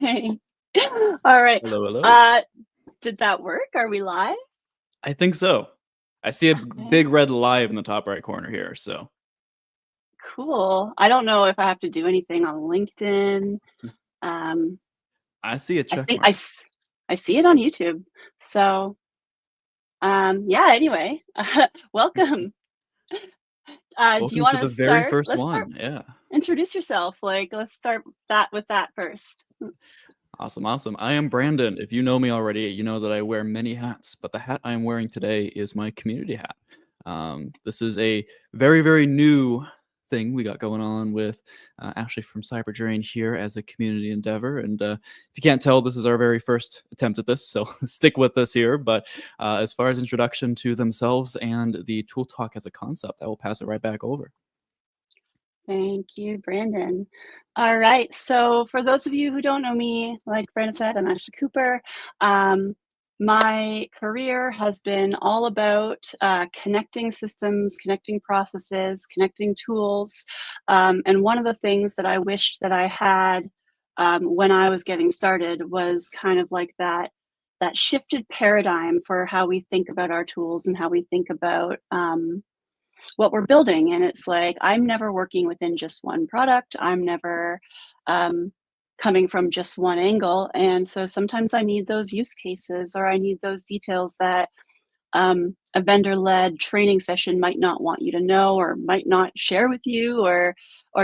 Hey. All right. Hello, hello. Did that work? Are we live? I think so. I see a Okay. big red live in the top right corner here. So Cool. I don't know if I have to do anything on LinkedIn. Um, I see a I check think mark. I see it on YouTube. So, yeah, anyway, welcome. Do you Welcome want to to the very start? first Let's start. one. Yeah. Introduce yourself. Like, let's start with that first. Awesome, awesome. I am Brandon. If you know me already, you know that I wear many hats, but the hat I am wearing today is my community hat. This is a very, very new thing we got going on with Ashley from Cyberdrain here as a community endeavor. And if you can't tell, this is our very first attempt at this, so stick with us here. But as far as introduction to themselves and the tool talk as a concept, I will pass it right back over. Thank you, Brandon. All right. So, for those of you who don't know me, like Brandon said, I'm Ashley Cooper. My career has been all about connecting systems, connecting processes, connecting tools. And one of the things that I wished that I had when I was getting started was kind of like that shifted paradigm for how we think about our tools and how we think about what we're building. And it's like, I'm never working within just one product. I'm never coming from just one angle. And so sometimes I need those use cases or I need those details that a vendor-led training session might not want you to know or might not share with you or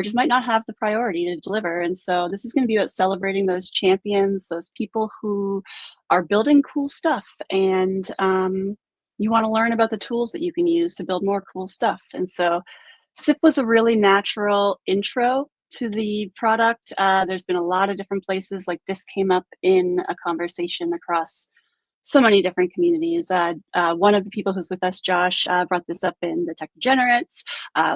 just might not have the priority to deliver. And so this is going to be about celebrating those champions, those people who are building cool stuff, and you want to learn about the tools that you can use to build more cool stuff. And so CIPP was a really natural intro to the product. There's been a lot of different places, like this came up in a conversation across so many different communities. One of the people who's with us, Josh, brought this up in the Tech Degenerates.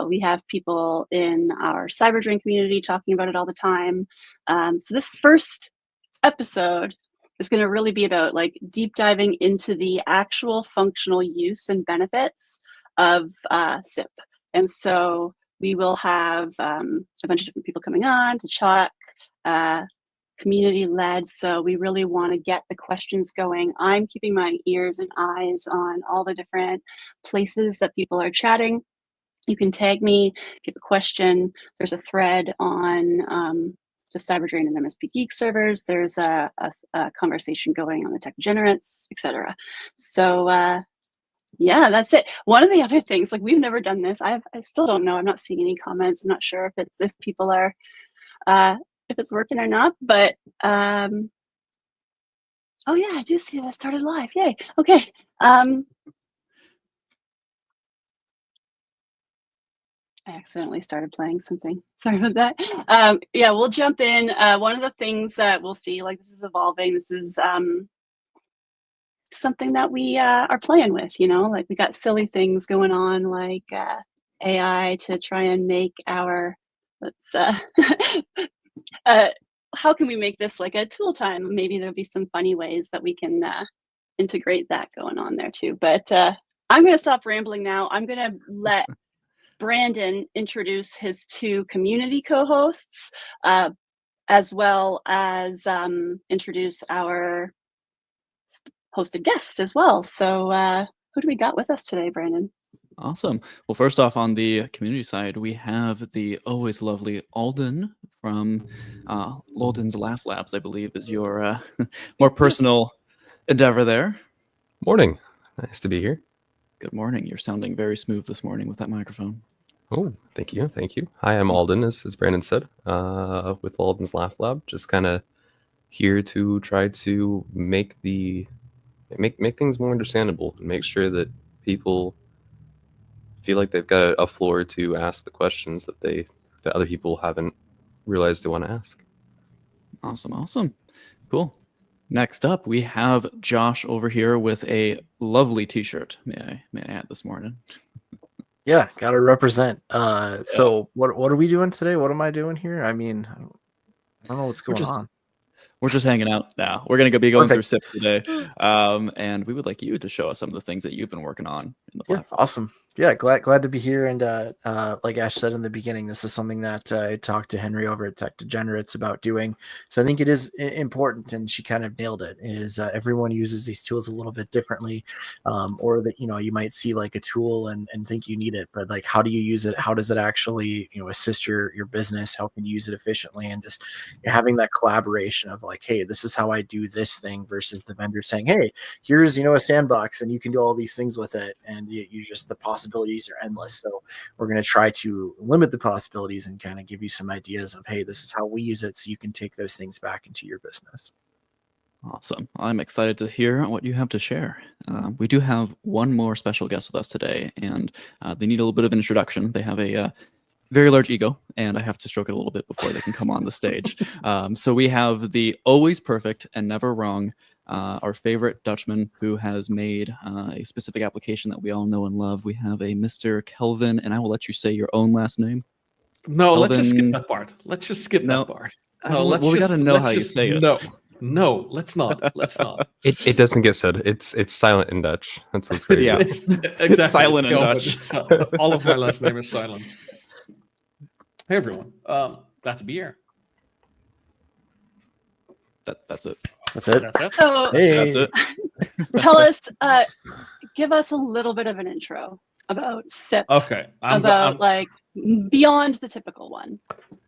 We have people in our Cyberdrain community talking about it all the time. So this first episode is going to really be about like deep diving into the actual functional use and benefits of CIPP. And so we will have a bunch of different people coming on to chat, community led. So we really want to get the questions going. I'm keeping my ears and eyes on all the different places that people are chatting. You can tag me if you have a question. There's a thread on the Cyberdrain and MSP Geek servers. There's a conversation going on the Tech Degenerates, etc. So yeah, that's it. One of the other things, like we've never done this. I still don't know. I'm not seeing any comments. I'm not sure if people are if it's working or not, but oh yeah, I do see that started live. Yay. Okay. I accidentally started playing something. Sorry about that. Yeah, we'll jump in. One of the things that we'll see, like this is evolving. This is something that we are playing with, like we got silly things going on, like AI to try and make our, let's, how can we make this like a tool time? Maybe there'll be some funny ways that we can integrate that going on there too. But I'm going to stop rambling now. I'm going to let Brandon introduce his two community co-hosts, as well as introduce our hosted guest as well. So who do we got with us today, Brandon? Awesome. Well, first off, on the community side, we have the always lovely Alden from Alden's Laugh Labs, I believe, is your more personal endeavor there. Morning. Nice to be here. Good morning. You're sounding very smooth this morning with that microphone. Oh, thank you. Thank you. Hi, I'm Alden, as Brandon said, with Alden's Laugh Lab. Just kind of here to try to make things more understandable and make sure that people feel like they've got a floor to ask the questions that other people haven't realized they want to ask. Awesome. Awesome. Cool. Next up, we have Josh over here with a lovely T-shirt. May I add this morning? Yeah, gotta represent. So what are we doing today? What am I doing here? I mean, I don't know what's going on. We're just hanging out now. We're going to be going Perfect. through CIPP today. And we would like you to show us some of the things that you've been working on in the Yeah, platform. awesome. Yeah, glad to be here. And like Ash said in the beginning, this is something that I talked to Henry over at Tech Degenerates about doing. So I think it is important, and she kind of nailed it. Is everyone uses these tools a little bit differently, or that you might see like a tool and think you need it, but like how do you use it? How does it actually assist your business? How can you use it efficiently? And just having that collaboration of like, hey, this is how I do this thing versus the vendor saying, hey, here's a sandbox and you can do all these things with it, and you just the possibilities are endless. So we're going to try to limit the possibilities and kind of give you some ideas of, hey, this is how we use it, so you can take those things back into your business. Awesome. I'm excited to hear what you have to share. We do have one more special guest with us today, and they need a little bit of an introduction. They have a very large ego, and I have to stroke it a little bit before they can come on the stage. So we have the always perfect and never wrong, our favorite Dutchman who has made a specific application that we all know and love. We have a Mr. Kelvin, and I will let you say your own last name. No, Kelvin, let's just skip that part. Let's just skip no, that part. No, let's we got to know how you say it. No, let's not. Let's not. It doesn't get said. It's silent in Dutch. That's what's great. Yeah, exactly. Silent in Dutch. All of my last name is silent. Hey everyone, glad to be here. That's it. That's it. That's it. So Hey. That's it. tell us, give us a little bit of an intro about CIPP, Okay. like beyond the typical one.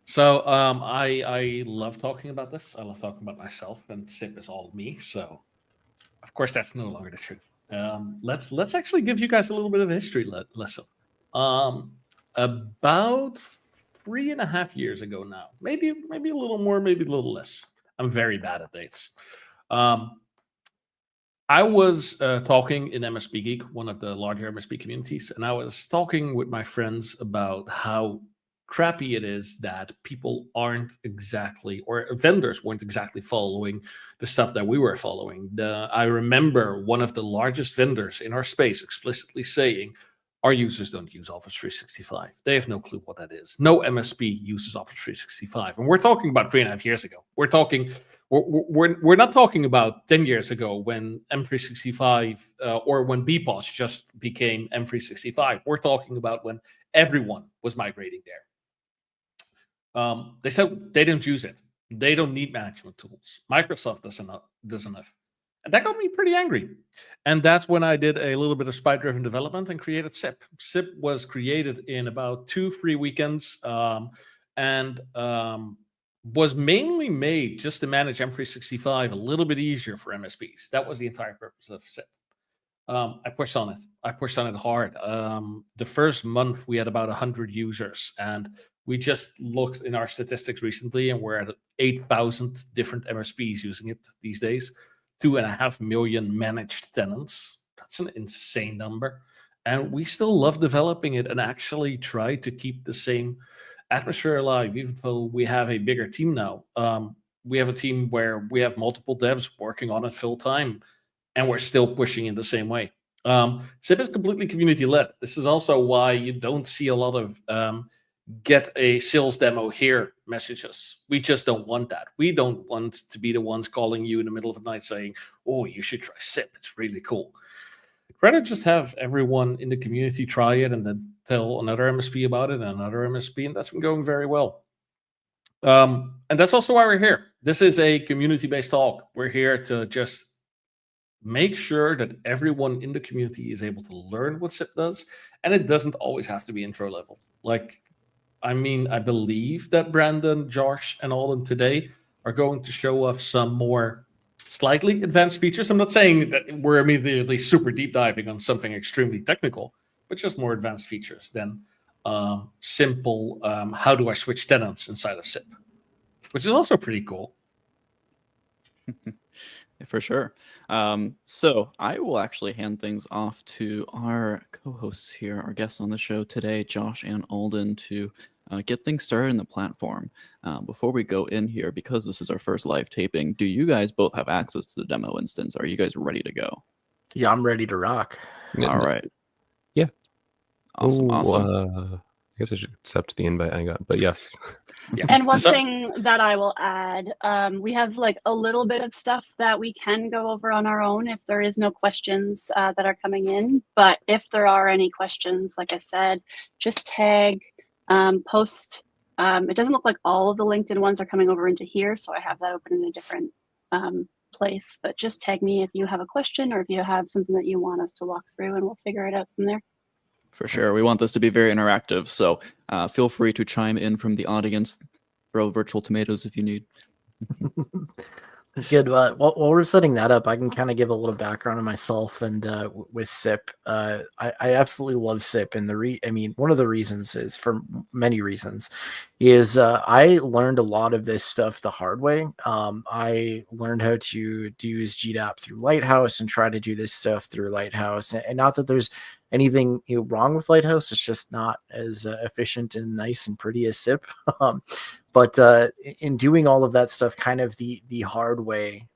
So I love talking about this. I love talking about myself, and CIPP is all me. So of course that's no longer the truth. Let's actually give you guys a little bit of a history lesson. About 3.5 years ago now, maybe a little more, maybe a little less. I'm very bad at dates. I was talking in MSP Geek, one of the larger MSP communities, and I was talking with my friends about how crappy it is that people aren't exactly, or vendors weren't exactly following the stuff that we were following. I remember one of the largest vendors in our space explicitly saying, our users don't use Office 365. They have no clue what that is. No MSP uses Office 365. And we're talking about 3.5 years ago. We're not talking about 10 years ago when M365 or when BPOS just became M365. We're talking about when everyone was migrating there. They said they don't use it. They don't need management tools. Microsoft does enough. And that got me pretty angry. And that's when I did a little bit of spy-driven development and created CIPP. CIPP was created in about 2-3 weekends and was mainly made just to manage M365 a little bit easier for MSPs. That was the entire purpose of CIPP. I pushed on it. I pushed on it hard. The first month, we had about 100 users. And we just looked in our statistics recently, and we're at 8,000 different MSPs using it these days. 2.5 million managed tenants. That's an insane number. And we still love developing it and actually try to keep the same atmosphere alive, even though we have a bigger team now. We have a team where we have multiple devs working on it full time, and we're still pushing in the same way. CIPP is completely community-led. This is also why you don't see a lot of get a sales demo here messages. We just don't want that. We don't want to be the ones calling you in the middle of the night saying, oh, you should try CIPP. It's really cool. I'd rather just have everyone in the community try it and then tell another MSP about it and another MSP, and that's been going very well. And that's also why we're here. This is a community-based talk. We're here to just make sure that everyone in the community is able to learn what CIPP does, and it doesn't always have to be intro level. I believe that Brandon, Josh, and Alden today are going to show us some more slightly advanced features. I'm not saying that we're immediately super deep diving on something extremely technical, but just more advanced features than simple how do I switch tenants inside of CIPP, which is also pretty cool. For sure. So I will actually hand things off to our co-hosts here, our guests on the show today, Josh and Alden, to get things started in the platform. Before we go in here, because this is our first live taping, do you guys both have access to the demo instance? Are you guys ready to go? Yeah, I'm ready to rock. All right. Yeah. Awesome. guess I should accept the invite I got, but yes. Yeah. And one So- thing that I will add, we have like a little bit of stuff that we can go over on our own if there is no questions that are coming in. But if there are any questions, like I said, just tag, post. It doesn't look like all of the LinkedIn ones are coming over into here, so I have that open in a different place. But just tag me if you have a question or if you have something that you want us to walk through, and we'll figure it out from there. For sure. We want this to be very interactive. So feel free to chime in from the audience, throw virtual tomatoes if you need. That's good. While we're setting that up, I can kind of give a little background on myself and with CIPP. I absolutely love CIPP, and one of the reasons is, for many reasons, is I learned a lot of this stuff the hard way. I learned how to use GDAP through Lighthouse and try to do this stuff through Lighthouse, and not that there's anything wrong with Lighthouse. It's just not as efficient and nice and pretty as CIPP. But in doing all of that stuff kind of the hard way,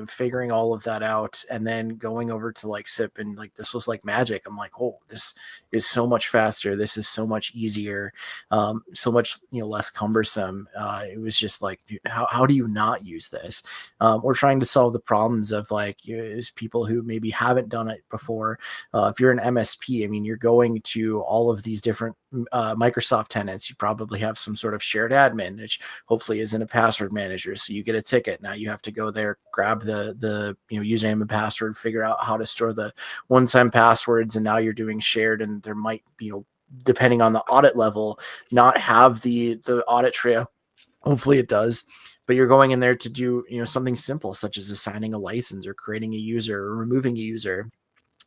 figuring all of that out and then going over to like CIPP, and like this was like magic. I'm like, oh, this is so much faster. This is so much easier, so much less cumbersome. It was just like, dude, how do you not use this? We're trying to solve the problems of like is people who maybe haven't done it before. If you're an MSP, I mean, you're going to all of these different Microsoft tenants. You probably have some sort of shared admin, which hopefully isn't a password manager. So you get a ticket. Now you have to go there, grab the username and password, figure out how to store the one-time passwords, and now you're doing shared, and there might be, depending on the audit level, not have the audit trail. Hopefully it does, but you're going in there to do something simple such as assigning a license or creating a user or removing a user.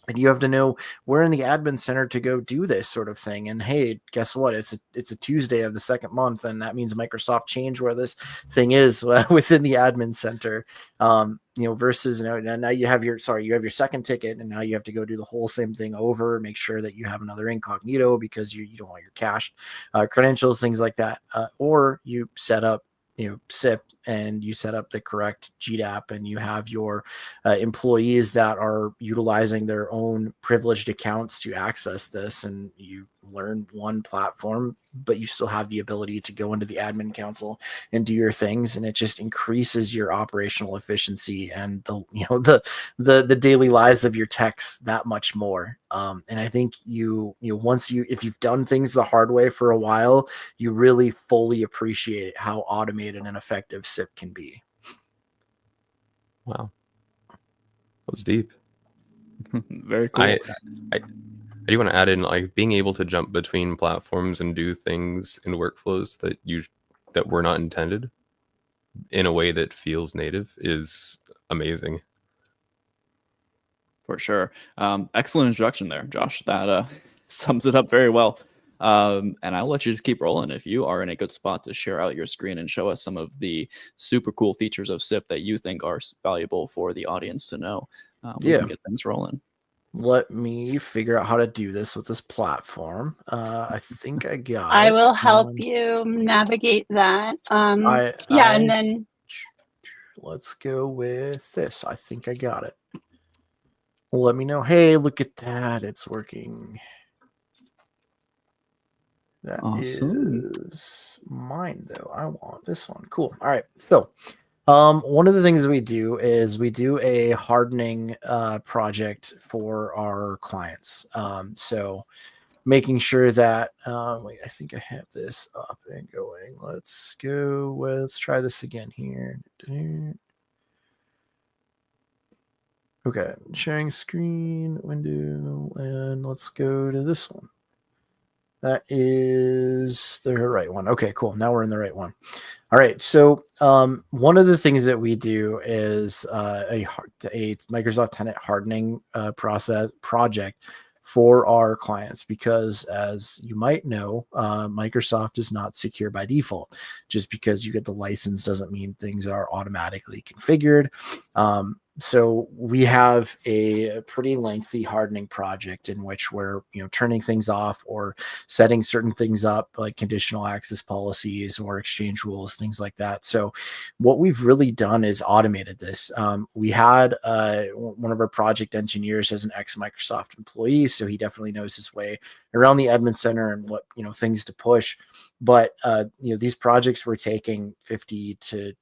And you have to know where in the admin center to go do this sort of thing. And hey, guess what? It's a Tuesday of the second month, and that means Microsoft changed where this thing is within the admin center. Versus now you have your second ticket, and now you have to go do the whole same thing over. Make sure that you have another incognito because you don't want your cached credentials, things like that. Or you set up CIPP, and you set up the correct GDAP, and you have your employees that are utilizing their own privileged accounts to access this, and you learn one platform, but you still have the ability to go into the admin console and do your things, and it just increases your operational efficiency and the daily lives of your techs that much more. And I think if you've done things the hard way for a while, you really fully appreciate how automated and effective CIPP can be. Wow, that was deep. Very cool. I do want to add in, like, being able to jump between platforms and do things in workflows that were not intended in a way that feels native is amazing. For sure. Excellent introduction there, Josh. That sums it up very well. And I'll let you just keep rolling if you are in a good spot to share out your screen and show us some of the super cool features of CIPP that you think are valuable for the audience to know. We can get things rolling. Let me figure out how to do this with this platform. I think I got it. I will help you navigate that. And then let's go with this. I think I got it. Let me know. Hey, look at that. It's working. That Awesome. is mine, though. I want this one. Cool. All right. So one of the things we do is we do a hardening project for our clients. So making sure that, wait, I think I have this up and going. Let's go. Let's try this again here. Okay, sharing screen window, and let's go to this one. That is the right one. Okay, cool. Now we're in the right one. All right. So one of the things that we do is a Microsoft tenant hardening project for our clients, because as you might know, Microsoft is not secure by default. Just because you get the license doesn't mean things are automatically configured. So we have a pretty lengthy hardening project in which we're, turning things off or setting certain things up, like conditional access policies or exchange rules, things like that. So what we've really done is automated this. We had one of our project engineers as an ex-Microsoft employee, so he definitely knows his way around the admin center and what, things to push. But these projects were taking 50 to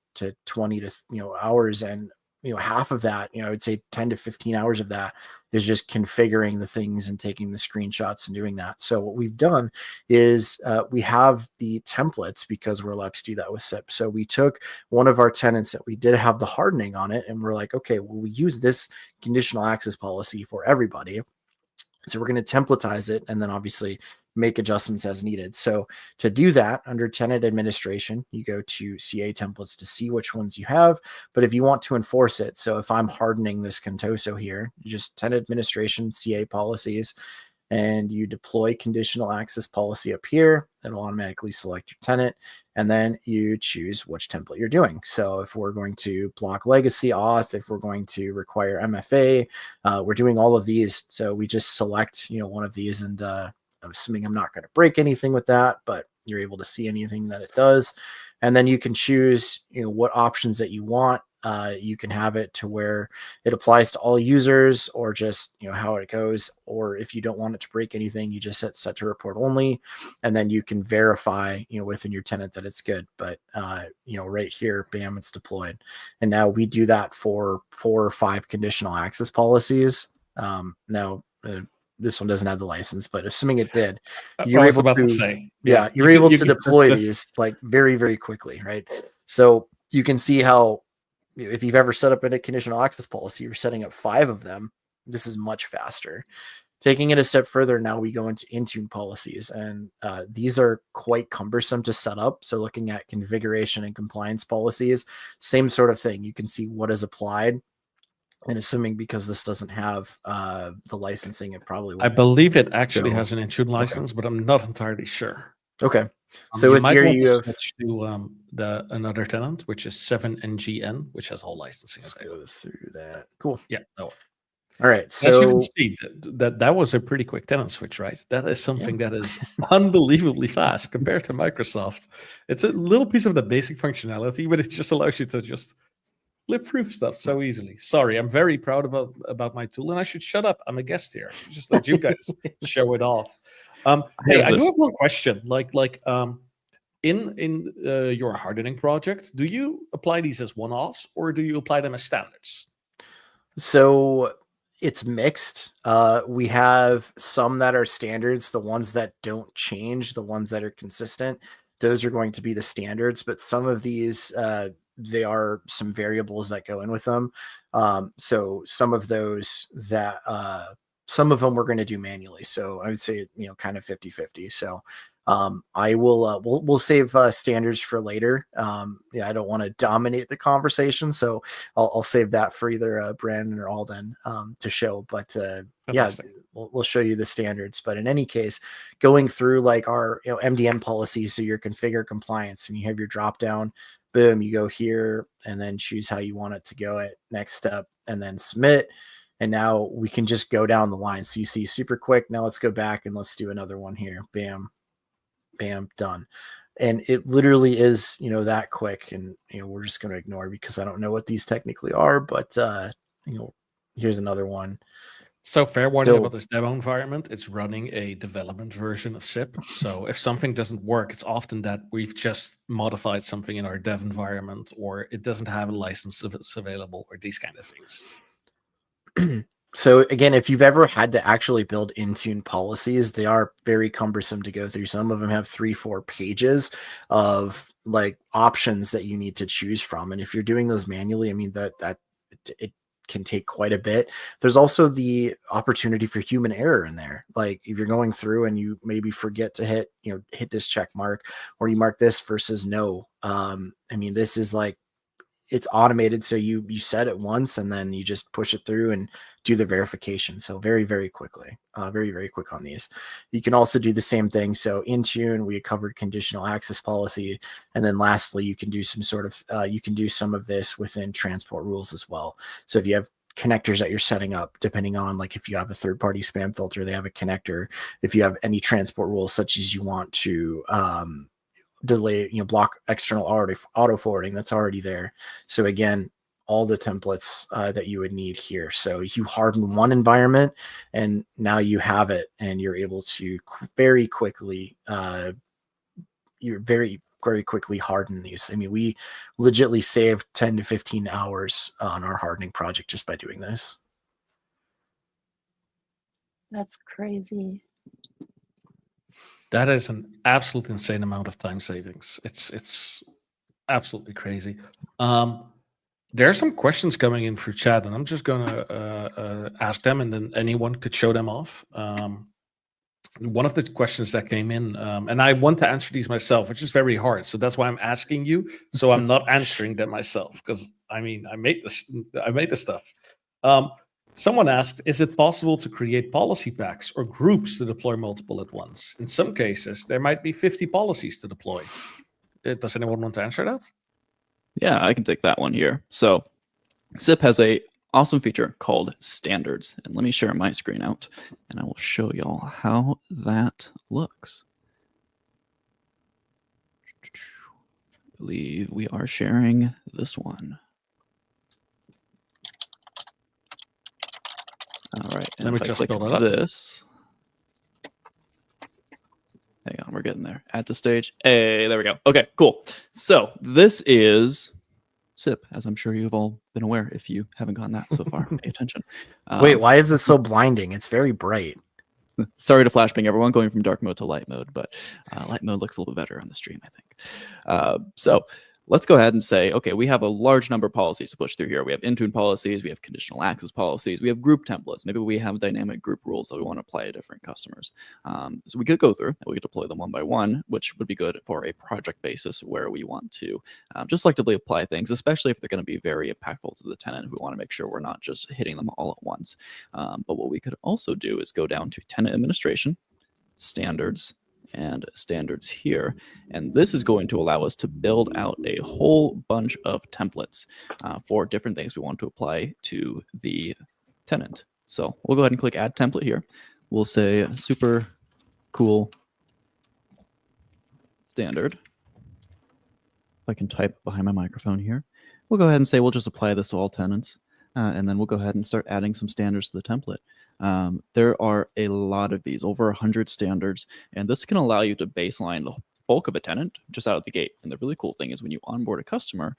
20 to hours, and half of that, I would say 10 to 15 hours of that is just configuring the things and taking the screenshots and doing that. So what we've done is we have the templates because we're allowed to do that with CIPP. So we took one of our tenants that we did have the hardening on it, and we're like, okay, well, we use this conditional access policy for everybody. So we're going to templatize it and then obviously make adjustments as needed. So to do that, under tenant administration, you go to CA templates to see which ones you have. But if you want to enforce it, so if I'm hardening this Contoso here, you just tenant administration, CA policies, and you deploy conditional access policy up here. It'll automatically select your tenant, and then you choose which template you're doing. So if we're going to block legacy auth, if we're going to require MFA, we're doing all of these. So we just select, one of these, and I'm assuming I'm not going to break anything with that, but you're able to see anything that it does. And then you can choose, what options that you want. You can have it to where it applies to all users, or just, how it goes. Or if you don't want it to break anything, you just set to report only, and then you can verify, within your tenant that it's good. But, right here, bam, it's deployed. And now we do that for 4 or 5 conditional access policies. Now, this one doesn't have the license, but assuming it did, you're able to say, you're able to deploy these like very, very quickly, right? So you can see how, if you've ever set up a conditional access policy, you're setting up 5 of them. This is much faster. Taking it a step further, now we go into Intune policies, and these are quite cumbersome to set up. So looking at configuration and compliance policies, same sort of thing. You can see what is applied. And assuming because this doesn't have the licensing, it probably I believe it actually has an Intune license, but I'm not entirely sure. Okay. So with here you have switch to another tenant, which is 7NGN, which has all licensing. Let's go through that. Cool. Yeah. No. All right. So as you can So see, that was a pretty quick tenant switch, right? That is something that is unbelievably fast compared to Microsoft. It's a little piece of the basic functionality, but it just allows you to just flip through stuff so easily. Sorry, I'm very proud about my tool, and I should shut up. I'm a guest here. Just let you guys show it off. Hey, I do have one question. In your hardening project, do you apply these as one-offs, or do you apply them as standards? So it's mixed. We have some that are standards, the ones that don't change, the ones that are consistent. Those are going to be the standards, but some of these, they are some variables that go in with them. So some of those that, some of them we're going to do manually. So I would say, kind of 50-50. So I will, we'll save standards for later. I don't want to dominate the conversation, so I'll save that for either Brandon or Alden to show. But we'll show you the standards. But in any case, going through like our MDM policies, so your configure compliance, and you have your drop down. Boom, you go here and then choose how you want it to go at next step, and then submit. And now we can just go down the line. So you see super quick. Now let's go back and let's do another one here. Bam, bam, done. And it literally is, that quick. And, we're just going to ignore because I don't know what these technically are, but, here's another one. So fair warning about this demo environment, it's running a development version of CIPP. So if something doesn't work, it's often that we've just modified something in our dev environment, or it doesn't have a license that's available, or these kind of things. So again, if you've ever had to actually build Intune policies, they are very cumbersome to go through. Some of them have 3-4 pages of like options that you need to choose from. And if you're doing those manually, I mean, that it can take quite a bit. There's also the opportunity for human error in there. Like if you're going through and you maybe forget to hit this check mark, or you mark this versus no. I mean, this is like, it's automated. So you set it once and then you just push it through and do the verification. So very, very quickly, very, very quick on these. You can also do the same thing. So in Tune, we covered conditional access policy. And then lastly, you can do some sort of, you can do some of this within transport rules as well. So if you have connectors that you're setting up, depending on like if you have a third-party spam filter, they have a connector. If you have any transport rules, such as you want to delay, block external auto forwarding, that's already there. So again, all the templates that you would need here. So you harden one environment and now you have it and you're able to very quickly, very quickly harden these. I mean, we legitly saved 10 to 15 hours on our hardening project just by doing this. That's crazy. That is an absolute insane amount of time savings. It's absolutely crazy. There are some questions coming in through chat, and I'm just going to ask them, and then anyone could show them off. One of the questions that came in, and I want to answer these myself, which is very hard. So that's why I'm asking you. So I'm not answering them myself, because I mean, I made this stuff. Someone asked, is it possible to create policy packs or groups to deploy multiple at once? In some cases, there might be 50 policies to deploy. Does anyone want to answer that? Yeah, I can take that one here. So CIPP has a awesome feature called standards. And let me share my screen out and I will show y'all how that looks. I believe we are sharing this one. All right, and let me if I just click build it up. this. Hang on, we're getting there. Add to stage. Hey, there we go. Okay, cool. So this is CIPP, as I'm sure you've all been aware. If you haven't gotten that so far, pay attention. Wait, why is it so blinding? It's very bright. Sorry to flashbang everyone, going from dark mode to light mode, but light mode looks a little bit better on the stream, I think. So let's go ahead and say, okay, we have a large number of policies to push through here. We have Intune policies, we have conditional access policies, we have group templates. Maybe we have dynamic group rules that we want to apply to different customers. So we could go through and we could deploy them one by one, which would be good for a project basis where we want to just selectively apply things, especially if they're going to be very impactful to the tenant. We want to make sure we're not just hitting them all at once. But what we could also do is go down to tenant administration, standards, and standards here. And this is going to allow us to build out a whole bunch of templates for different things we want to apply to the tenant. So we'll go ahead and click add template here. We'll say super cool standard. If I can type behind my microphone here, we'll go ahead and say we'll just apply this to all tenants. And then we'll go ahead and start adding some standards to the template. There are a lot of these, over 100 standards, and this can allow you to baseline the bulk of a tenant just out of the gate. And the really cool thing is when you onboard a customer,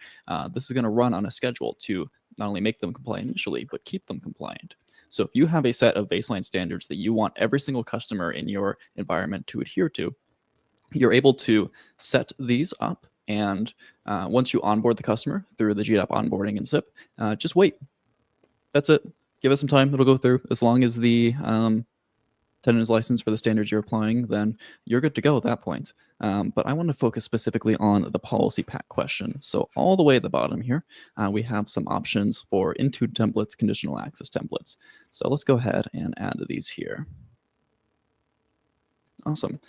this is going to run on a schedule to not only make them compliant initially, but keep them compliant. So if you have a set of baseline standards that you want every single customer in your environment to adhere to, you're able to set these up. And once you onboard the customer through the GDAP onboarding in CIPP, just wait. That's it. Give it some time. It'll go through. As long as the tenant is licensed for the standards you're applying, then you're good to go at that point. But I want to focus specifically on the policy pack question. So all the way at the bottom here, we have some options for Intune templates, conditional access templates. So let's go ahead and add these here. Awesome.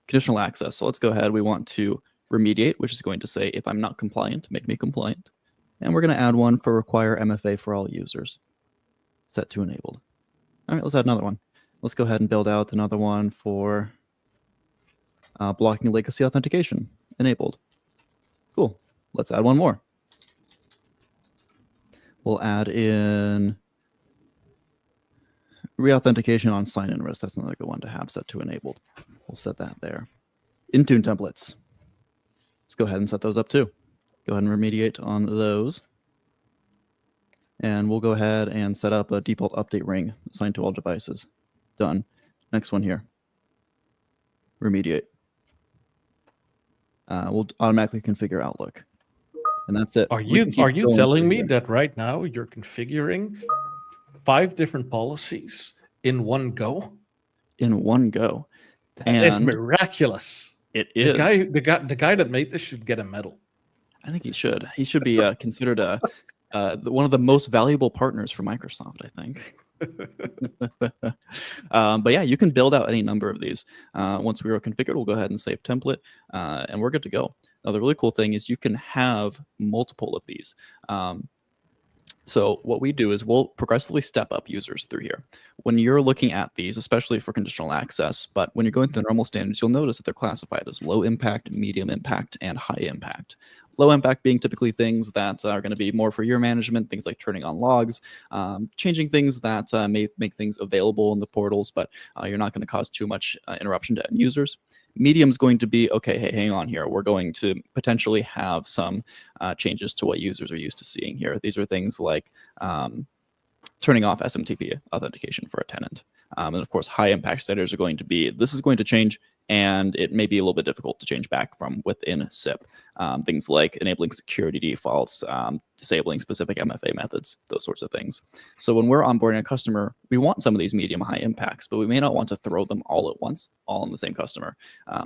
Conditional access. So let's go ahead. We want to remediate, which is going to say, if I'm not compliant, make me compliant. And we're going to add one for require MFA for all users. Set to enabled. All right, let's add another one. Let's go ahead and build out another one for blocking legacy authentication. Enabled. Cool. Let's add one more. We'll add in reauthentication on sign-in risk. That's another good one to have set to enabled. We'll set that there. Intune templates. Let's go ahead and set those up too. Go ahead and remediate on those. And we'll go ahead and set up a default update ring assigned to all devices. Done. Next one here. Remediate. We'll automatically configure Outlook. And that's it. Are you telling me that right now you're configuring 5 different policies in one go? In one go. That is miraculous. It is. The guy that made this should get a medal. I think he should. He should be considered one of the most valuable partners for Microsoft, I think. But yeah, you can build out any number of these. Once we are configured, we'll go ahead and save template, and we're good to go. Now, the really cool thing is you can have multiple of these. So what we do is we'll progressively step up users through here. When you're looking at these, especially for conditional access, but when you're going through the normal standards, you'll notice that they're classified as low impact, medium impact, and high impact. Low impact being typically things that are going to be more for your management, things like turning on logs, changing things that may make things available in the portals, but you're not going to cause too much interruption to end users. Medium is going to be, okay, hey, hang on here. We're going to potentially have some changes to what users are used to seeing here. These are things like turning off SMTP authentication for a tenant. And of course, high impact standards are going to be, this is going to change, and it may be a little bit difficult to change back from within CIPP. Things like enabling security defaults, disabling specific MFA methods, those sorts of things. So when we're onboarding a customer, we want some of these medium high impacts, but we may not want to throw them all at once, all on the same customer.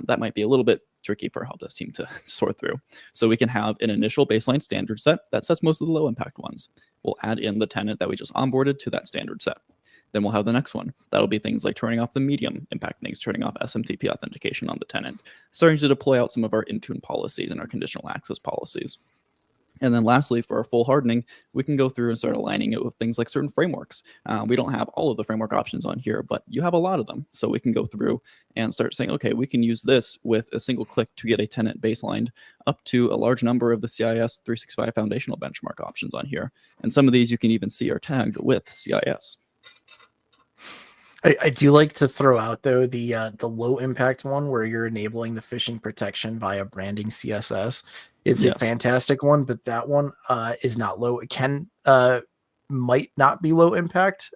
That might be a little bit tricky for a help desk team to sort through. So we can have an initial baseline standard set that sets most of the low impact ones. We'll add in the tenant that we just onboarded to that standard set. Then we'll have the next one. That'll be things like turning off the medium impact things, turning off SMTP authentication on the tenant, starting to deploy out some of our Intune policies and our conditional access policies. And then lastly, for our full hardening, we can go through and start aligning it with things like certain frameworks. We don't have all of the framework options on here, but you have a lot of them. So we can go through and start saying, okay, we can use this with a single click to get a tenant baselined up to a large number of the CIS 365 foundational benchmark options on here. And some of these you can even see are tagged with CIS. I do like to throw out though the low impact one where you're enabling the phishing protection via branding CSS. It's a fantastic one, but that one is not low. It can might not be low impact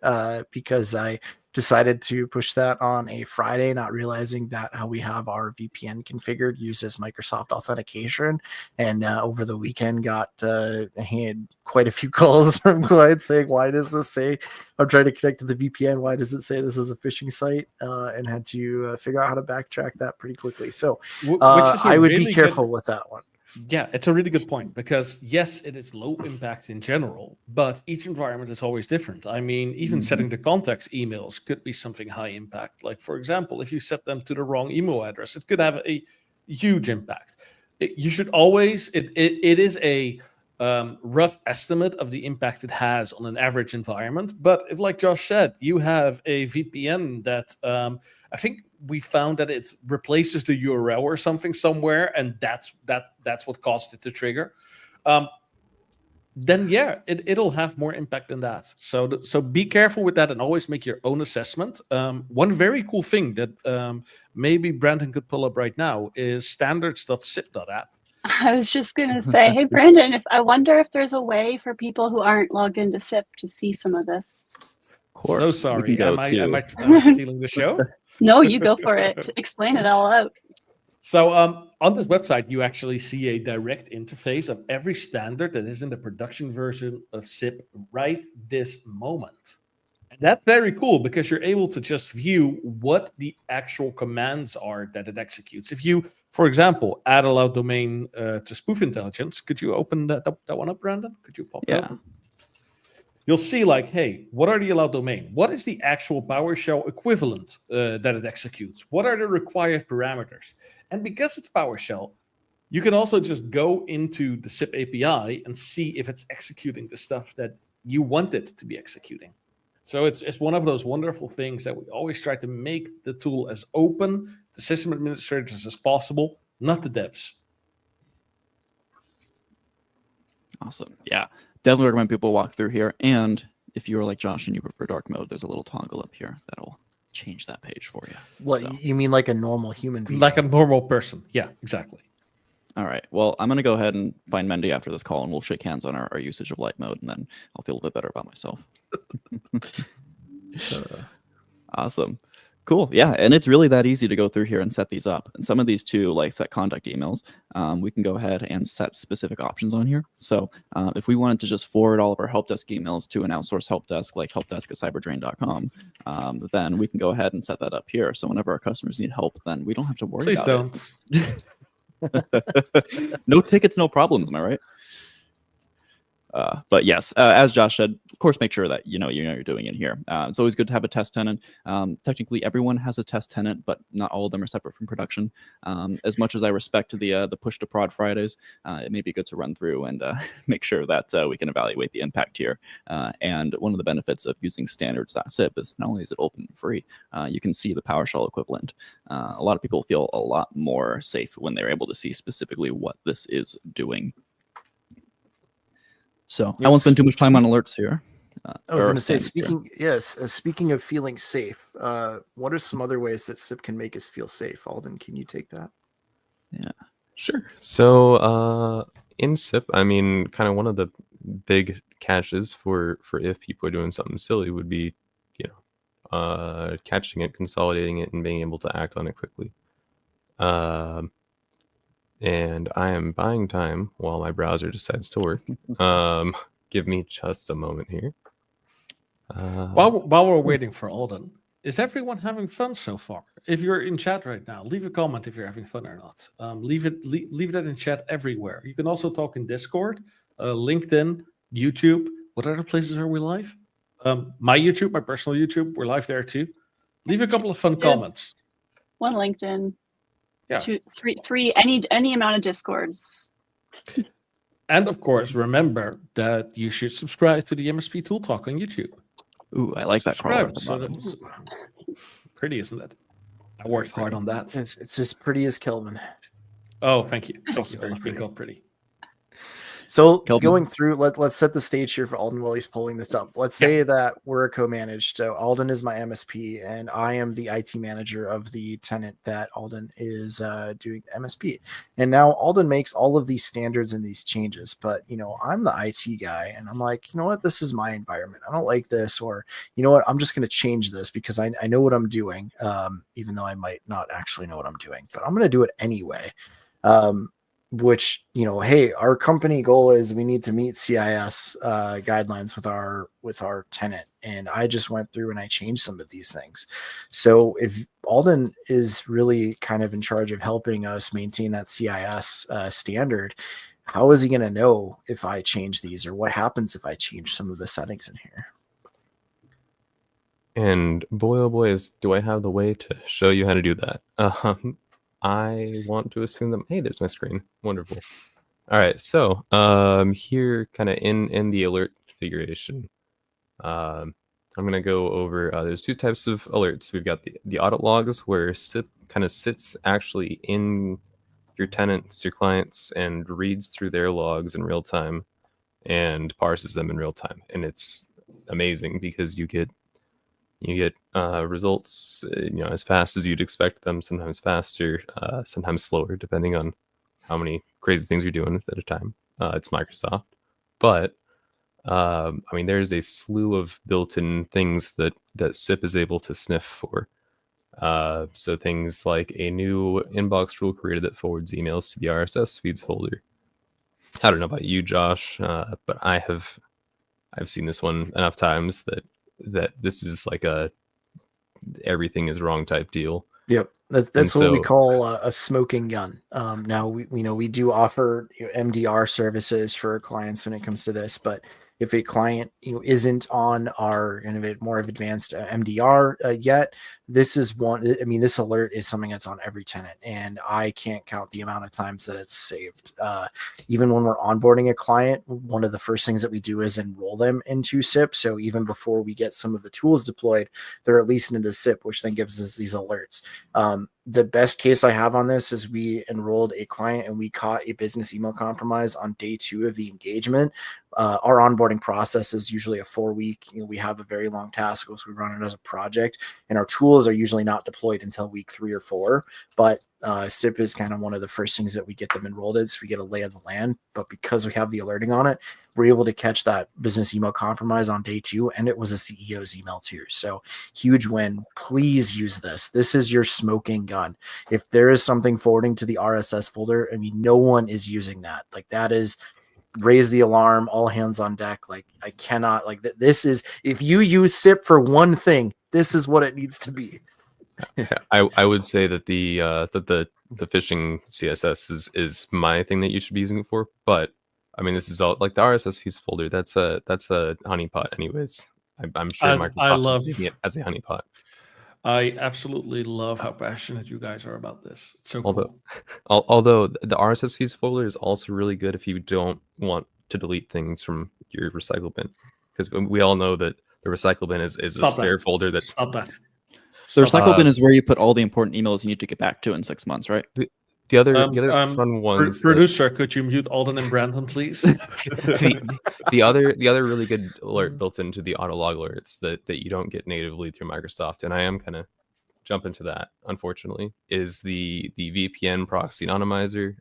because I decided to push that on a Friday, not realizing that how we have our VPN configured uses Microsoft authentication. And over the weekend got I had quite a few calls from clients saying, why does this say I'm trying to connect to the VPN? Why does it say this is a phishing site? And had to figure out how to backtrack that pretty quickly. So I would be careful with that one. Yeah, it's a really good point because yes, it is low impact in general, but each environment is always different. I mean, even setting the context emails could be something high impact. Like for example, if you set them to the wrong email address, it could have a huge impact. You should always, it is a rough estimate of the impact it has on an average environment. But if, like Josh said, you have a VPN that I think we found that it replaces the URL or something somewhere, and that's what caused it to trigger. Then yeah, it'll have more impact than that. So be careful with that and always make your own assessment. One very cool thing that maybe Brandon could pull up right now is standards.cip.app. I was just going to say, hey, Brandon, I wonder if there's a way for people who aren't logged into CIPP to see some of this. Of course, so sorry. Am I stealing the show? No, you go for it. Explain it all out. So on this website, you actually see a direct interface of every standard that is in the production version of CIPP right this moment. And that's very cool because you're able to just view what the actual commands are that it executes. If you, for example, add allowed domain to spoof intelligence, could you open that one up, Brandon? Could you pop that open? You'll see like, hey, what are the allowed domain? What is the actual PowerShell equivalent that it executes? What are the required parameters? And because it's PowerShell, you can also just go into the CIPP API and see if it's executing the stuff that you want it to be executing. So it's one of those wonderful things that we always try to make the tool as open to system administrators as possible, not the devs. Awesome. Yeah. Definitely recommend people walk through here. And if you are like Josh and you prefer dark mode, there's a little toggle up here that'll change that page for you. What, so. You mean like a normal human being? Like a normal person. Yeah, exactly. All right. Well, I'm going to go ahead and find Mendy after this call, and we'll shake hands on our usage of light mode, and then I'll feel a bit better about myself. Awesome. Cool. Yeah. And it's really that easy to go through here and set these up. And some of these too, like set contact emails, we can go ahead and set specific options on here. So if we wanted to just forward all of our help desk emails to an outsourced help desk, like helpdesk@cyberdrain.com, then we can go ahead and set that up here. So whenever our customers need help, then we don't have to worry about it. Please don't. No tickets, no problems. Am I right? But yes, as Josh said, of course, make sure that you know you're doing it here. It's always good to have a test tenant. Technically, everyone has a test tenant, but not all of them are separate from production. As much as I respect the push to prod Fridays, it may be good to run through and make sure that we can evaluate the impact here. And one of the benefits of using standards.cip is not only is it open and free, you can see the PowerShell equivalent. A lot of people feel a lot more safe when they're able to see specifically what this is doing. So I won't spend too much time on alerts here. I was going to say, speaking of feeling safe, what are some other ways that CIPP can make us feel safe? Alden, can you take that? Yeah, sure. So in CIPP, I mean, kind of one of the big catches for if people are doing something silly would be, catching it, consolidating it, and being able to act on it quickly. And I am buying time while my browser decides to work. Give me just a moment here. While we're waiting for Alden, is everyone having fun so far? If you're in chat right now, leave a comment if you're having fun or not. Leave that in chat everywhere. You can also talk in Discord, LinkedIn, YouTube. What other places are we live? My YouTube, my personal YouTube, we're live there too. Leave a couple of fun comments. One LinkedIn. Yeah. 2, 3, any amount of Discords. And of course, remember that you should subscribe to the MSP Tool Talk on YouTube. Ooh, I like that crawler at the bottom. Pretty, isn't it? I worked hard on that. It's as pretty as Kelvin. Oh, thank you. Thank you. I love being called pretty. So Kelvin. going through, let's set the stage here for Alden while he's pulling this up. Let's say that we're a co-managed. So Alden is my MSP, and I am the IT manager of the tenant that Alden is doing MSP. And now Alden makes all of these standards and these changes, but I'm the IT guy, and I'm like, you know what, this is my environment. I don't like this, or you know what, I'm just going to change this because I know what I'm doing, even though I might not actually know what I'm doing, but I'm going to do it anyway. Which, hey, our company goal is we need to meet CIS guidelines with our tenant. And I just went through and I changed some of these things. So if Alden is really kind of in charge of helping us maintain that CIS standard, how is he going to know if I change these, or what happens if I change some of the settings in here? And boy, oh boy, do I have the way to show you how to do that. I want to assume that, hey, there's my screen. Wonderful. All right, so here kind of in the alert configuration, I'm going to go over, there's two types of alerts. We've got the audit logs where CIPP kind of sits actually in your tenants, your clients, and reads through their logs in real time and parses them in real time. And it's amazing because you get results, as fast as you'd expect them, sometimes faster, sometimes slower, depending on how many crazy things you're doing at a time. It's Microsoft. But, there's a slew of built-in things that CIPP is able to sniff for. So things like a new inbox rule created that forwards emails to the RSS feeds folder. I don't know about you, Josh, but I've seen this one enough times that this is like a everything is wrong type deal. Yep. That's what we call a smoking gun. Now we do offer MDR services for clients when it comes to this, but if a client isn't on our more of advanced MDR yet, this is one. I mean, this alert is something that's on every tenant, and I can't count the amount of times that it's saved. Even when we're onboarding a client, one of the first things that we do is enroll them into CIPP. So even before we get some of the tools deployed, they're at least into CIPP, which then gives us these alerts. The best case I have on this is we enrolled a client and we caught a business email compromise on day 2 of the engagement. Our onboarding process is usually a 4-week. We have a very long task, so we run it as a project, and our tools are usually not deployed until week 3 or 4. But CIPP is kind of one of the first things that we get them enrolled in, so we get a lay of the land. But because we have the alerting on it, we're able to catch that business email compromise on day 2, and it was a CEO's email too. So huge win. Please use this. This is your smoking gun. If there is something forwarding to the RSS folder, no one is using that. Like, that is raise the alarm, all hands on deck. Like, I cannot, this is, if you use CIPP for one thing, this is what it needs to be. I would say that the phishing CSS is my thing that you should be using it for. But I mean, this is all like the RSS feeds folder. That's a honeypot, anyways. I'm sure I Microsoft love. is using it as a honeypot. I absolutely love how passionate you guys are about this. It's so Although, cool. although the RSS feeds folder is also really good if you don't want to delete things from your recycle bin, because we all know that the recycle bin is a Stop spare that. folder that Stop that. The Stop recycle that. bin is where you put all the important emails you need to get back to in 6 months, right? the other fun ones. Producer, could you mute Alden and Brandon, please? the other really good alert built into the auto log alerts that you don't get natively through Microsoft, and I am kind of jumping to that, unfortunately, is the VPN proxy anonymizer,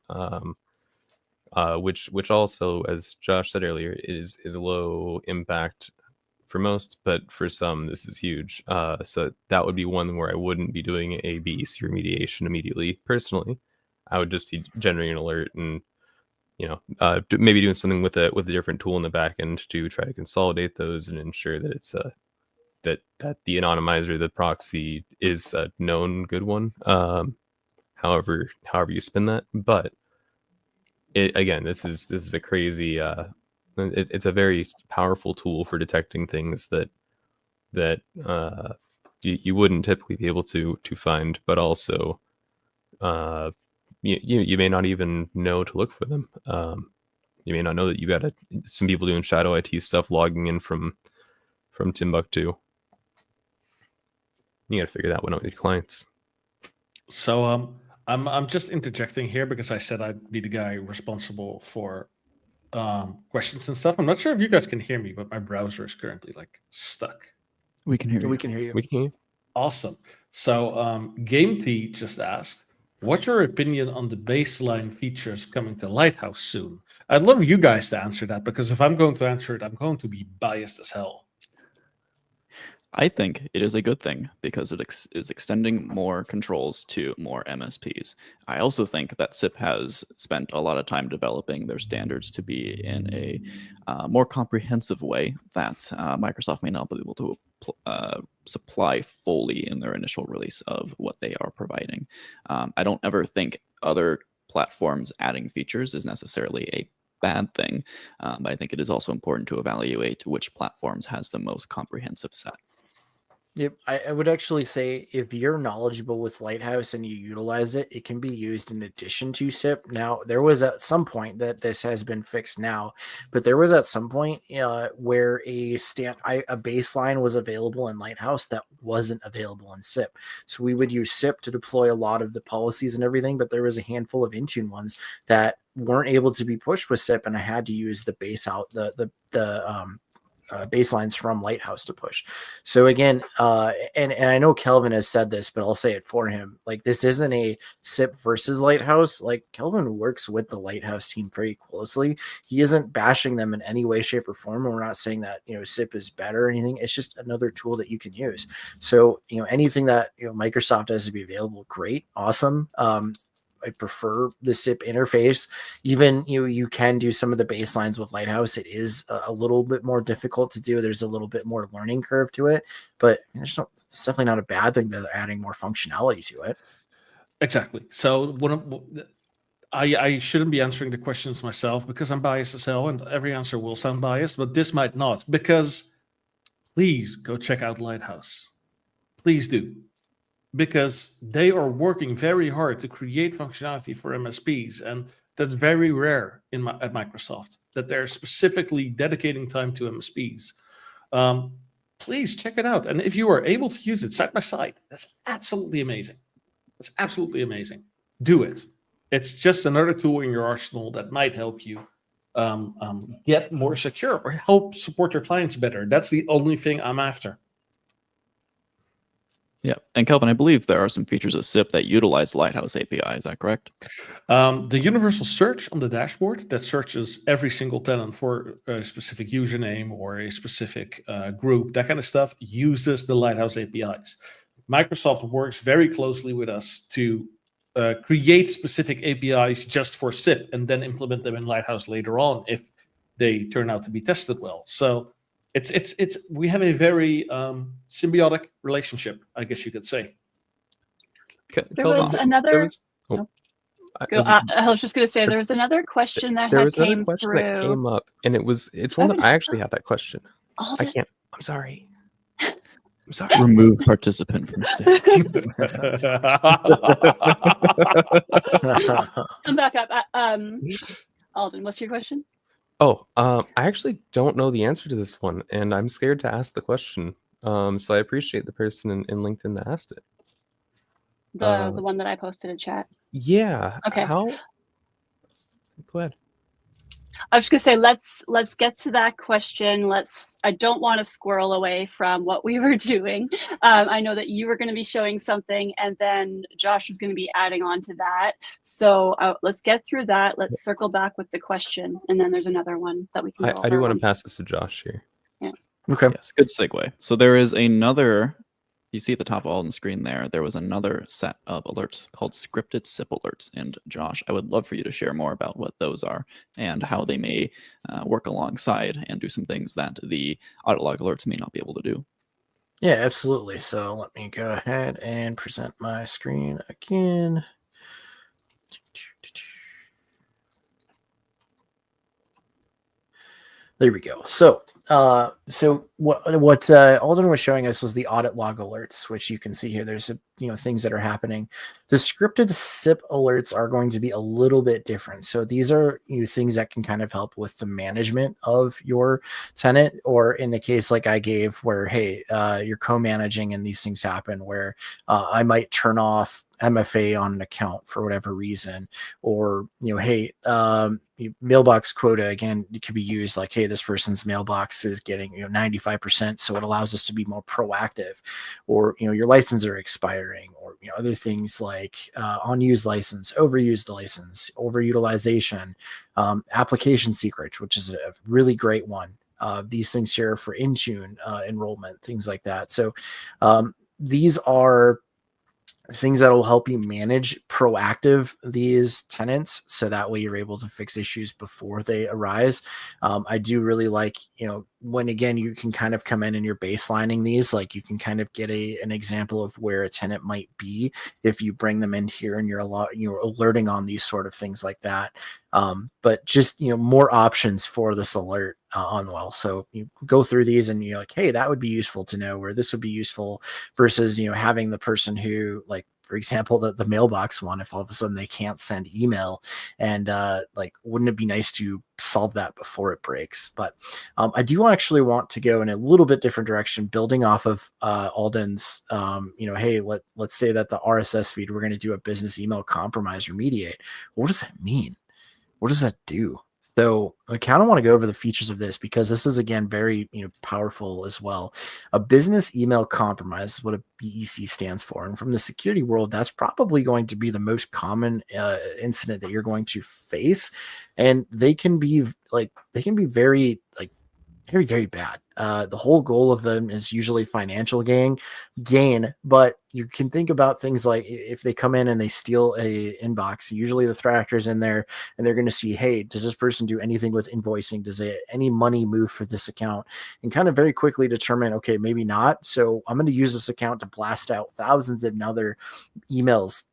which also, as Josh said earlier, is low impact for most, but for some this is huge. So that would be one where I wouldn't be doing a BEC remediation immediately. Personally, I would just be generating an alert and maybe doing something with a different tool in the back end to try to consolidate those and ensure that it's that the anonymizer, the proxy, is a known good one. However you spin that, but again, this is a crazy. It's a very powerful tool for detecting things that you wouldn't typically be able to find, but also you may not even know to look for them. You may not know that you got some people doing shadow IT stuff logging in from Timbuktu. You got to figure that one out with your clients. So I'm just interjecting here because I said I'd be the guy responsible for questions and stuff. I'm not sure if you guys can hear me, but my browser is currently stuck. We can hear you. We can hear you. We can hear you. Awesome. So Game T just asked, what's your opinion on the baseline features coming to Lighthouse soon? I'd love you guys to answer that, because if I'm going to answer it, I'm going to be biased as hell. I think it is a good thing because it is extending more controls to more MSPs. I also think that CIPP has spent a lot of time developing their standards to be in a more comprehensive way that Microsoft may not be able to supply fully in their initial release of what they are providing. I don't ever think other platforms adding features is necessarily a bad thing, but I think it is also important to evaluate which platforms has the most comprehensive set. Yep, I would actually say if you're knowledgeable with Lighthouse and you utilize it, it can be used in addition to CIPP. Now, there was at some point that this has been fixed now, but there was at some point where a baseline was available in Lighthouse that wasn't available in CIPP. So we would use CIPP to deploy a lot of the policies and everything, but there was a handful of Intune ones that weren't able to be pushed with CIPP, and I had to use the baselines from Lighthouse to push. So again, and I know Kelvin has said this, but I'll say it for him. This isn't a CIPP versus Lighthouse. Kelvin works with the Lighthouse team very closely. He isn't bashing them in any way, shape, or form. And we're not saying that, CIPP is better or anything. It's just another tool that you can use. So, anything that, Microsoft has to be available, great, awesome. I prefer the CIPP interface. Even you can do some of the baselines with Lighthouse. It is a little bit more difficult to do. There's a little bit more learning curve to it, but it's definitely not a bad thing that they're adding more functionality to it. Exactly. So I shouldn't be answering the questions myself because I'm biased as hell, and every answer will sound biased, but this might not, because please go check out Lighthouse. Please do. Because they are working very hard to create functionality for MSPs, and that's very rare at Microsoft, that they're specifically dedicating time to MSPs. Please check it out, and if you are able to use it side by side, that's absolutely amazing. That's absolutely amazing. Do it. It's just another tool in your arsenal that might help you get more secure or help support your clients better. That's the only thing I'm after. Yeah, and Kelvin, I believe there are some features of CIPP that utilize Lighthouse API. Is that correct? The universal search on the dashboard that searches every single tenant for a specific username or a specific group, that kind of stuff, uses the Lighthouse APIs. Microsoft works very closely with us to create specific APIs just for CIPP and then implement them in Lighthouse later on if they turn out to be tested well. So we have a very symbiotic relationship, I guess you could say. There was another. Oh, I was just going to say there was another question that there had was another came question through. that came up, and it's one that I actually had that question. Alden. I can't. I'm sorry. I'm sorry. Remove participant from stage. Come back up. Alden, what's your question? Oh, I actually don't know the answer to this one, and I'm scared to ask the question. So I appreciate the person in LinkedIn that asked it. The one that I posted in chat. Yeah. Okay. How? Go ahead. I was just gonna say let's get to that question. I don't want to squirrel away from what we were doing. I know that you were going to be showing something, and then Josh was going to be adding on to that. So let's get through that. Let's circle back with the question, and then there's another one that we can go over. I do want to pass this to Josh here. Yeah. Okay. Yes, good segue. So there is another. You see at the top of Alden's screen there was another set of alerts called scripted CIPP alerts. And Josh, I would love for you to share more about what those are and how they may work alongside and do some things that the audit log alerts may not be able to do. Yeah, absolutely. So let me go ahead and present my screen again. There we go. So what Alden was showing us was the audit log alerts, which you can see here. There's things that are happening. The scripted CIPP alerts are going to be a little bit different. So these are things that can kind of help with the management of your tenant, or in the case like I gave, where hey, you're co-managing and these things happen, where I might turn off MFA on an account for whatever reason, or hey, mailbox quota, again, it could be used like, hey, this person's mailbox is getting 95%, so it allows us to be more proactive, or your licenses are expiring, or other things like unused license, overused license, overutilization, application secrets, which is a really great one. These things here for Intune enrollment, things like that. So these are things that will help you manage proactive these tenants, so that way you're able to fix issues before they arise. I do really like, when again you can kind of come in and you're baselining these, like you can kind of get an example of where a tenant might be if you bring them in here and you're alerting on these sort of things like that. But just more options for this alert on well. So you go through these and you're like, hey, that would be useful to know, or this would be useful, versus having the person who, like, for example, the mailbox one, if all of a sudden they can't send email, and like, wouldn't it be nice to solve that before it breaks? But I do actually want to go in a little bit different direction, building off of Alden's, hey, let's say that the RSS feed, we're going to do a business email compromise remediate. What does that mean? What does that do? So I kind of want to go over the features of this, because this is, again, very powerful as well. A business email compromise is what a BEC stands for. And from the security world, that's probably going to be the most common incident that you're going to face. And they can be very, very, very bad. The whole goal of them is usually financial gain, but you can think about things like if they come in and they steal a inbox, usually the threat actor's in there and they're going to see, hey, does this person do anything with invoicing? Does any money move for this account? And kind of very quickly determine, okay, maybe not. So I'm going to use this account to blast out thousands of other emails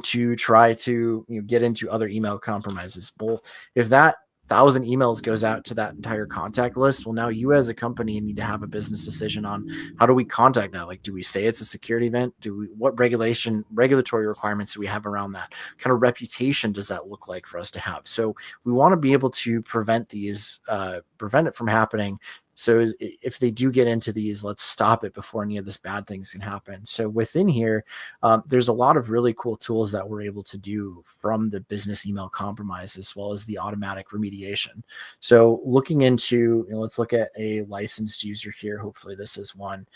to try to get into other email compromises. Well, if that 1,000 emails goes out to that entire contact list, well, now you as a company need to have a business decision on how do we contact that? Like, do we say it's a security event? What regulatory requirements do we have around that? What kind of reputation does that look like for us to have? So we want to be able to prevent it from happening. So if they do get into these, let's stop it before any of this bad things can happen. So within here, there's a lot of really cool tools that we're able to do from the business email compromise, as well as the automatic remediation. So looking into, let's look at a licensed user here. Hopefully this is one.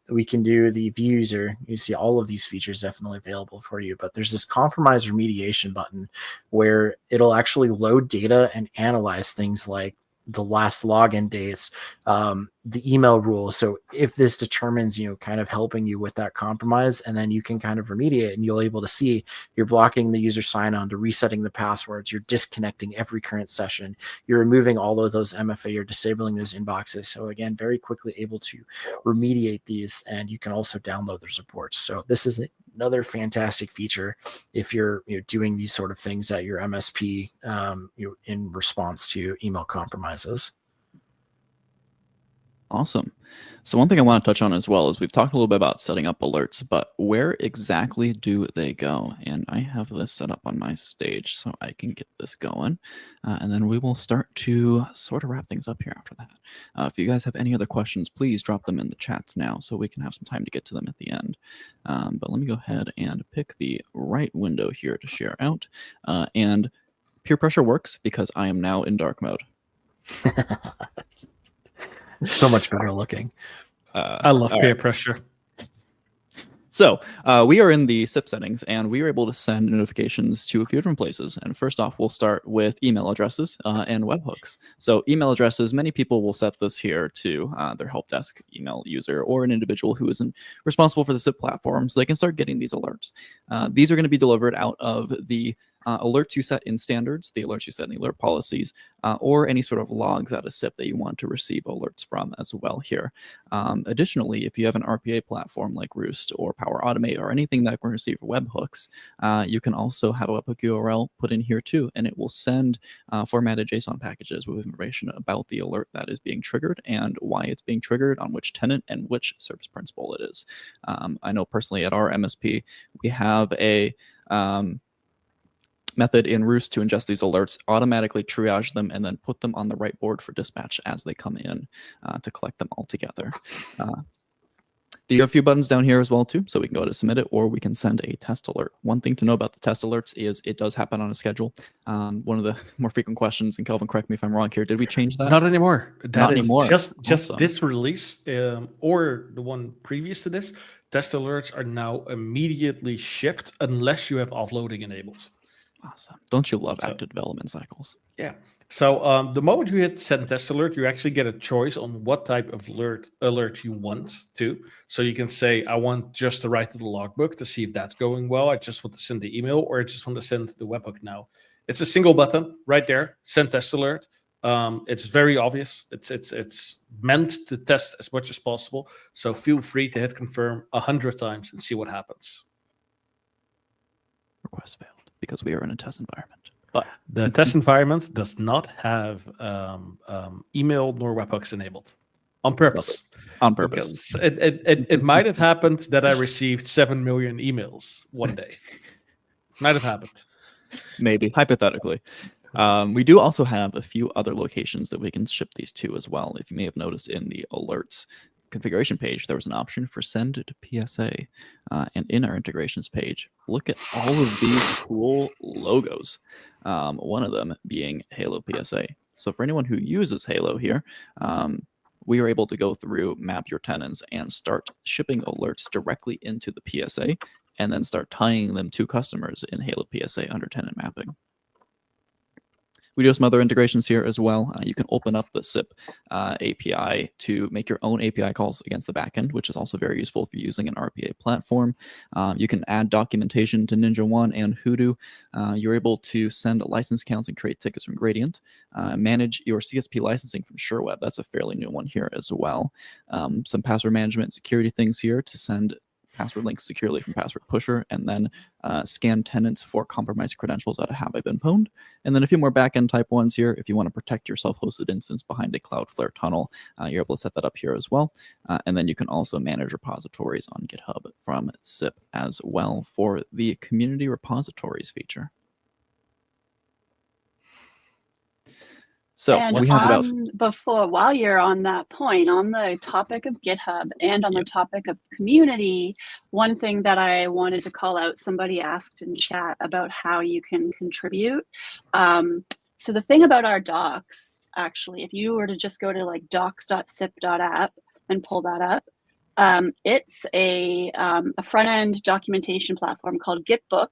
We can do the view user. You see all of these features definitely available for you, but there's this compromise remediation button where it'll actually load data and analyze things like the last login dates, the email rules. So if this determines, kind of helping you with that compromise, and then you can kind of remediate, and you'll able to see you're blocking the user sign on to resetting the passwords, you're disconnecting every current session, you're removing all of those MFA, you're disabling those inboxes. So again, very quickly able to remediate these, and you can also download those reports. So this is another fantastic feature if you're doing these sort of things at your MSP in response to email compromises. Awesome. So one thing I want to touch on as well is we've talked a little bit about setting up alerts, but where exactly do they go? And I have this set up on my stage so I can get this going. And then we will start to sort of wrap things up here after that. If you guys have any other questions, please drop them in the chats now so we can have some time to get to them at the end. But let me go ahead and pick the right window here to share out. And peer pressure works because I am now in dark mode. It's so much better looking. I love peer pressure. So we are in the CIPP settings, and we are able to send notifications to a few different places. And first off, we'll start with email addresses and webhooks. So email addresses, many people will set this here to their help desk email user or an individual who isn't responsible for the CIPP platform, so they can start getting these alerts. These are going to be delivered out of the alerts you set in standards, the alerts you set in the alert policies, or any sort of logs out of CIPP that you want to receive alerts from as well here. Additionally, if you have an RPA platform like Roost or Power Automate or anything that can receive webhooks, you can also have a webhook URL put in here too, and it will send formatted JSON packages with information about the alert that is being triggered and why it's being triggered, on which tenant and which service principal it is. I know personally at our MSP, we have a method in Roost to ingest these alerts, automatically triage them, and then put them on the right board for dispatch as they come in to collect them all together. You have a few buttons down here as well too, so we can go to submit it, or we can send a test alert. One thing to know about the test alerts is it does happen on a schedule. One of the more frequent questions, and Kelvin, correct me if I'm wrong here, did we change that? Not anymore. Not anymore. Just Awesome. this release or the one previous to this, test alerts are now immediately shipped unless you have offloading enabled. Awesome. Don't you love active development cycles? Yeah. So the moment you hit send test alert, you actually get a choice on what type of alert you want to. So you can say, I want just to write to the logbook to see if that's going well. I just want to send the email, or I just want to send the webhook now. It's a single button right there, send test alert. It's very obvious. It's meant to test as much as possible. So feel free to hit confirm 100 times and see what happens. Request failed because we are in a test environment. But the test environment does not have email nor webhooks enabled on purpose. On purpose. Because it might have happened that I received 7 million emails one day. Might have happened. Maybe, hypothetically. We do also have a few other locations that we can ship these to as well. If you may have noticed in the alerts configuration page, there was an option for send to PSA. And in our integrations page, look at all of these cool logos. One of them being Halo PSA. So for anyone who uses Halo here, we are able to go through, map your tenants, and start shipping alerts directly into the PSA, and then start tying them to customers in Halo PSA under tenant mapping. We do have some other integrations here as well. You can open up the CIPP API to make your own API calls against the backend, which is also very useful if you're using an RPA platform. You can add documentation to NinjaOne and Hoodoo. You're able to send license counts and create tickets from Gradient. Manage your CSP licensing from SureWeb. That's a fairly new one here as well. Some password management security things here to send password links securely from Password Pusher, and then scan tenants for compromised credentials that have been pwned. And then a few more backend type ones here. If you want to protect your self-hosted instance behind a Cloudflare tunnel, you're able to set that up here as well. And then you can also manage repositories on GitHub from CIPP as well for the community repositories feature. So and we have while you're on that point, on the topic of GitHub and on the topic of community, one thing that I wanted to call out, somebody asked in chat about how you can contribute. So the thing about our docs, actually, if you were to just go to like docs.cip.app and pull that up, it's a front-end documentation platform called Gitbook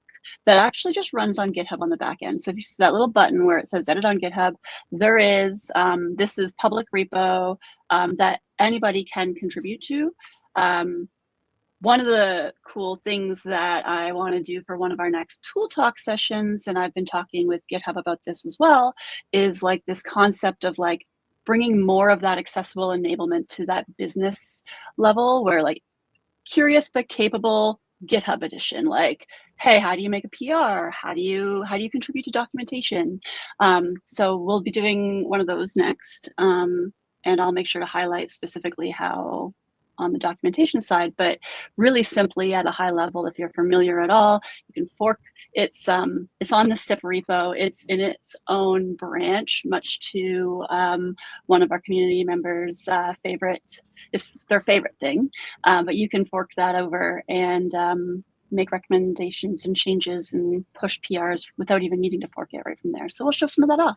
that actually just runs on GitHub on the back end. So if you see that little button where it says edit on GitHub, there is, this is public repo that anybody can contribute to. One of the cool things that I want to do for one of our next Tool Talk sessions, and I've been talking with GitHub about this as well, is like this concept of like bringing more of that accessible enablement to that business level where like curious but capable GitHub edition, like, hey, how do you make a PR? How do you contribute to documentation? So we'll be doing one of those next, and I'll make sure to highlight specifically how on the documentation side, but really simply at a high level, if you're familiar at all, you can fork. It's on the CIPP repo. It's in its own branch, much to one of our community members' favorite. It's their favorite thing, but you can fork that over and make recommendations and changes and push PRs without even needing to fork it right from there. So we'll show some of that off.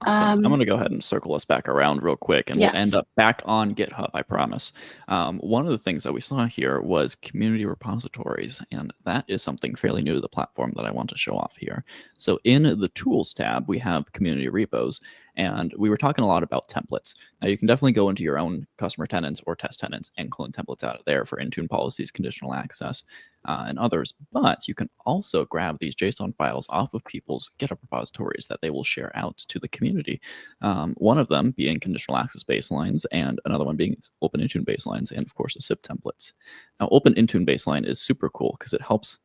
Awesome. I'm going to go ahead and circle us back around real quick, and we'll end up back on GitHub, I promise. One of the things that we saw here was community repositories, and that is something fairly new to the platform that I want to show off here. So in the Tools tab, we have community repos, and we were talking a lot about templates. Now, you can definitely go into your own customer tenants or test tenants and clone templates out of there for Intune policies, conditional access, and others. But you can also grab these JSON files off of people's GitHub repositories that they will share out to the community. One of them being conditional access baselines, and another one being Open Intune baselines, and of course the CIPP templates. Now, Open Intune baseline is super cool because it helps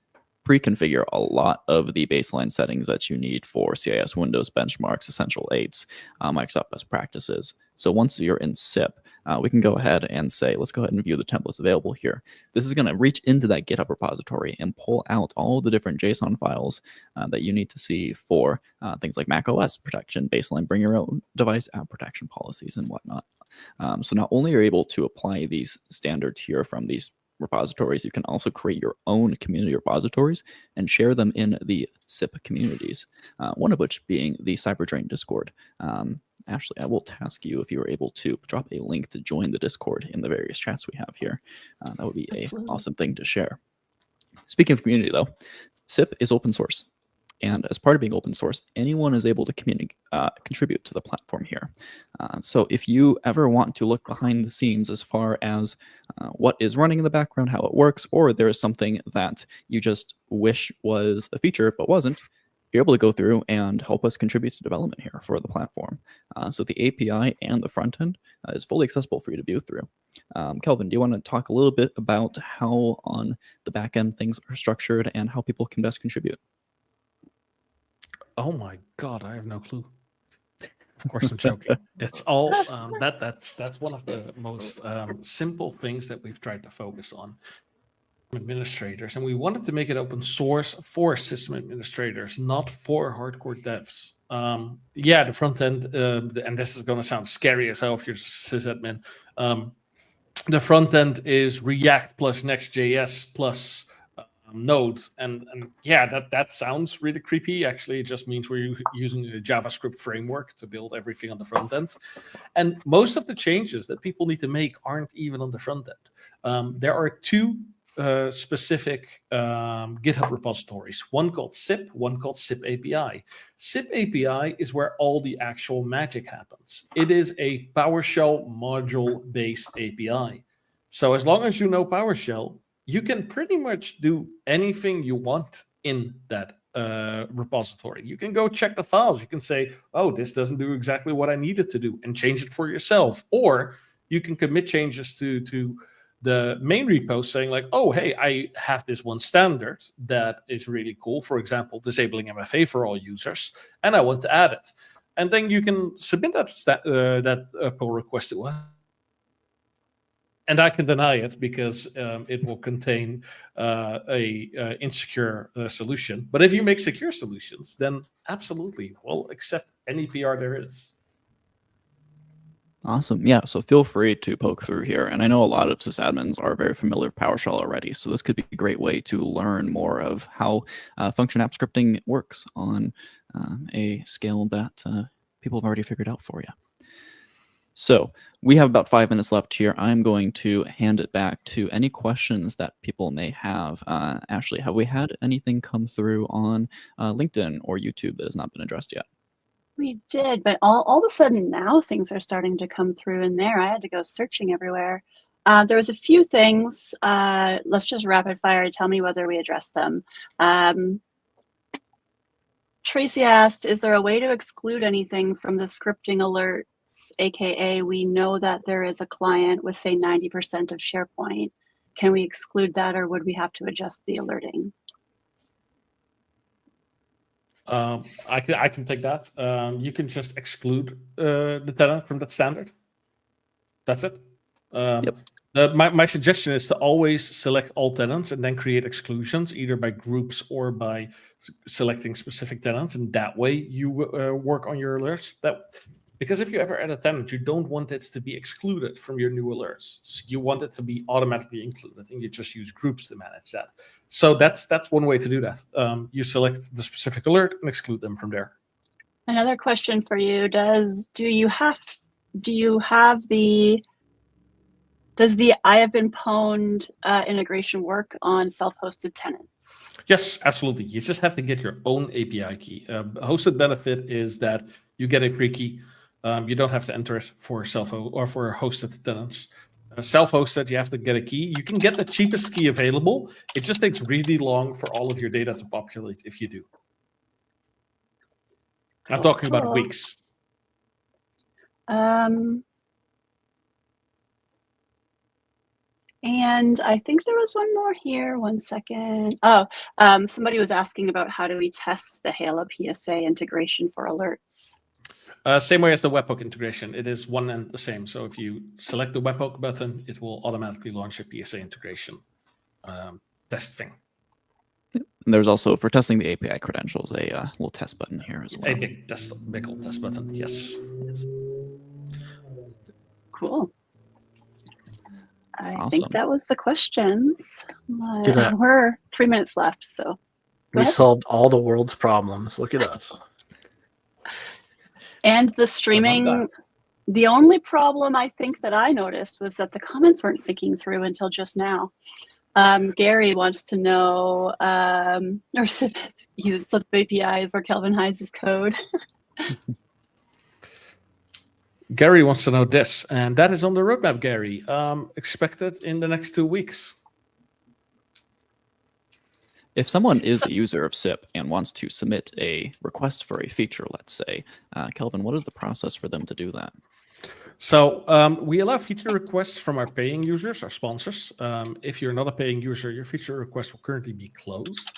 pre-configure a lot of the baseline settings that you need for CIS Windows benchmarks, Essential 8s, Microsoft best practices. So once you're in CIPP, we can go ahead and say, let's go ahead and view the templates available here. This is going to reach into that GitHub repository and pull out all the different JSON files that you need to see for things like Mac OS protection, baseline, bring your own device app protection policies and whatnot. So not only are you able to apply these standards here from these repositories, you can also create your own community repositories and share them in the CIPP communities, one of which being the CyberDrain Discord. Ashley, I will task you if you are able to drop a link to join the Discord in the various chats we have here. That would be an awesome thing to share. Speaking of community, though, CIPP is open source. And as part of being open source, anyone is able to contribute to the platform here. So if you ever want to look behind the scenes as far as what is running in the background, how it works, or there is something that you just wish was a feature but wasn't, you're able to go through and help us contribute to development here for the platform. So the API and the front end is fully accessible for you to view through. Kelvin, do you want to talk a little bit about how on the back end things are structured and how people can best contribute? Oh my God, I have no clue. Of course, I'm joking. It's all that's one of the most simple things that we've tried to focus on administrators, and we wanted to make it open source for system administrators, not for hardcore devs. Yeah, the front end, and this is going to sound scary as hell if you're sysadmin. The front end is React plus Next.js plus Node, and yeah, that sounds really creepy. Actually, it just means we're using a JavaScript framework to build everything on the front end, and most of the changes that people need to make aren't even on the front end. There are two specific GitHub repositories, one called CIPP, one called CIPP API. CIPP API is where all the actual magic happens. It is a PowerShell module-based API. So as long as you know PowerShell, you can pretty much do anything you want in that repository. You can go check the files. You can say, oh, this doesn't do exactly what I need it to do, and change it for yourself. Or you can commit changes to the main repo saying like, oh, hey, I have this one standard that is really cool. For example, disabling MFA for all users, and I want to add it. And then you can submit that pull request to us. And I can deny it because it will contain a insecure solution. But if you make secure solutions, then absolutely, we'll accept any PR there is. Awesome. Yeah, so feel free to poke through here. And I know a lot of sysadmins are very familiar with PowerShell already, so this could be a great way to learn more of how function app scripting works on a scale that people have already figured out for you. So we have about 5 minutes left here. I'm going to hand it back to any questions that people may have. Ashley, have we had anything come through on LinkedIn or YouTube that has not been addressed yet? We did, but all of a sudden now things are starting to come through in there. I had to go searching everywhere. There was a few things. Let's just rapid fire. Tell me whether we addressed them. Tracy asked, is there a way to exclude anything from the scripting alerts, aka we know that there is a client with, say, 90% of SharePoint, can we exclude that, or would we have to adjust the alerting? I can take that. You can just exclude the tenant from that standard. That's it. Yep. My suggestion is to always select all tenants and then create exclusions, either by groups or by selecting specific tenants. And that way you work on your alerts. Because if you ever add a tenant, you don't want it to be excluded from your new alerts. So you want it to be automatically included, and you just use groups to manage that. So that's one way to do that. You select the specific alert and exclude them from there. Another question for you: does the I have been pwned integration work on self-hosted tenants? Yes, absolutely. You just have to get your own API key. Hosted benefit is that you get a free key. You don't have to enter it for for hosted tenants. Self-hosted, you have to get a key. You can get the cheapest key available. It just takes really long for all of your data to populate if you do. I'm talking about weeks. And I think there was one more here. 1 second. Somebody was asking about how do we test the Halo PSA integration for alerts? Same way as the webhook integration. It is one and the same. So if you select the webhook button, it will automatically launch a PSA integration test thing. And there's also, for testing the API credentials, a little test button here as well. A big old test button, yes. Cool. I Awesome. think that was the questions. We're 3 minutes left, so we solved all the world's problems. Look at us. And the streaming, the only problem I think that I noticed was that the comments weren't syncing through until just now. Gary wants to know, or he's sub APIs where Kelvin hides his code. Gary wants to know this, and that is on the roadmap, Gary. Expected in the next 2 weeks. If someone is a user of CIPP and wants to submit a request for a feature, let's say, Kelvin, what is the process for them to do that? So we allow feature requests from our paying users, our sponsors. If you're not a paying user, your feature request will currently be closed.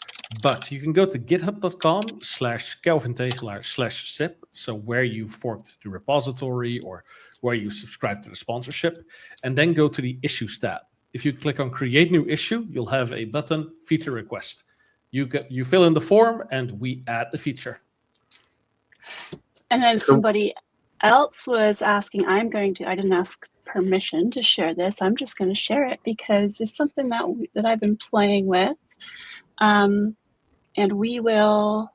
But you can go to github.com/Kelvin Tegelaar/CIPP, so where you forked the repository or where you subscribe to the sponsorship, and then go to the Issues tab. If you click on Create New Issue, you'll have a button, Feature Request. You fill in the form, and we add the feature. And then somebody else was asking, I didn't ask permission to share this. I'm just going to share it because it's something that I've been playing with. And we will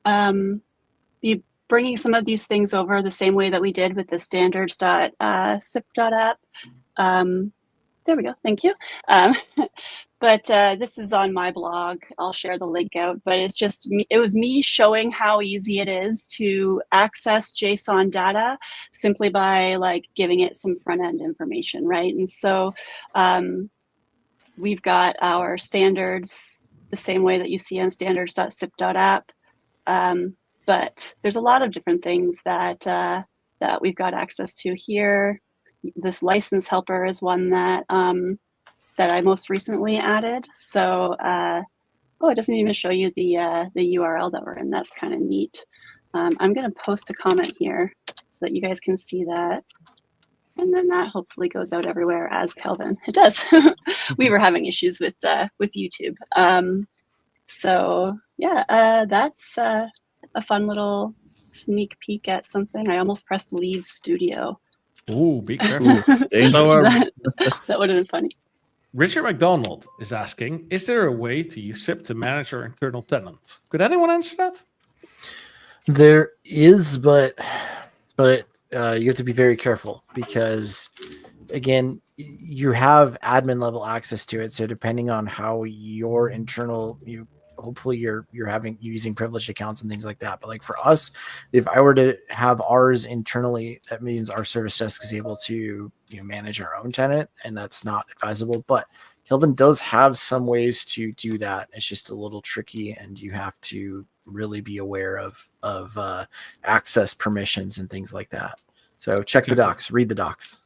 be bringing some of these things over the same way that we did with the standards.cip.app. There we go. Thank you. But this is on my blog. I'll share the link out. But it was me showing how easy it is to access JSON data simply by giving it some front end information, right? And so we've got our standards the same way that you see on standards.cip.app. But there's a lot of different things that we've got access to here. This license helper is one that I most recently added. So, it doesn't even show you the URL that we're in. That's kind of neat. I'm going to post a comment here so that you guys can see that. And then that hopefully goes out everywhere as Kelvin. It does. We were having issues with YouTube. So yeah, that's a fun little sneak peek at something. I almost pressed leave studio. Ooh, be careful. So, that would have been funny. Richard McDonald is asking, is there a way to use CIPP to manage our internal tenant? Could anyone answer that? There is, but you have to be very careful because, again, you have admin level access to it. So depending on how your internal, hopefully you're using privileged accounts and things like that. But for us, if I were to have ours internally, that means our service desk is able to manage our own tenant, and that's not advisable. But Kelvin does have some ways to do that. It's just a little tricky, and you have to really be aware of access permissions and things like that. So check the docs, read the docs.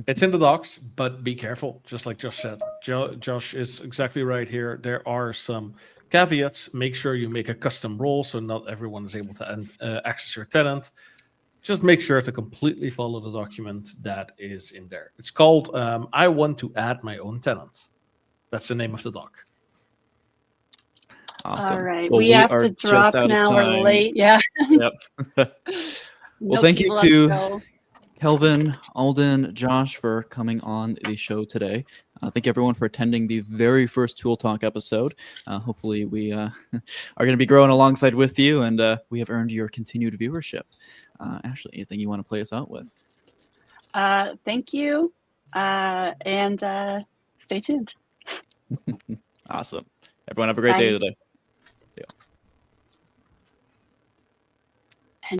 It's in the docs, but be careful, just like Josh said. Josh is exactly right here. There are some caveats. Make sure you make a custom role so not everyone is able to access your tenant. Just make sure to completely follow the document that is in there. It's called I want to add my own tenant. That's the name of the doc. Awesome. All right. Well, we have are to drop just out of now. We're time. late. Yeah. Yep. No, Well, thank you people have to go. Kelvin, Alden, Josh for coming on the show today. Thank you everyone for attending the very first Tool Talk episode. Hopefully we are going to be growing alongside with you, and we have earned your continued viewership. Ashley, anything you want to play us out with? Thank you. And stay tuned. Awesome. Everyone have a great Bye. day today.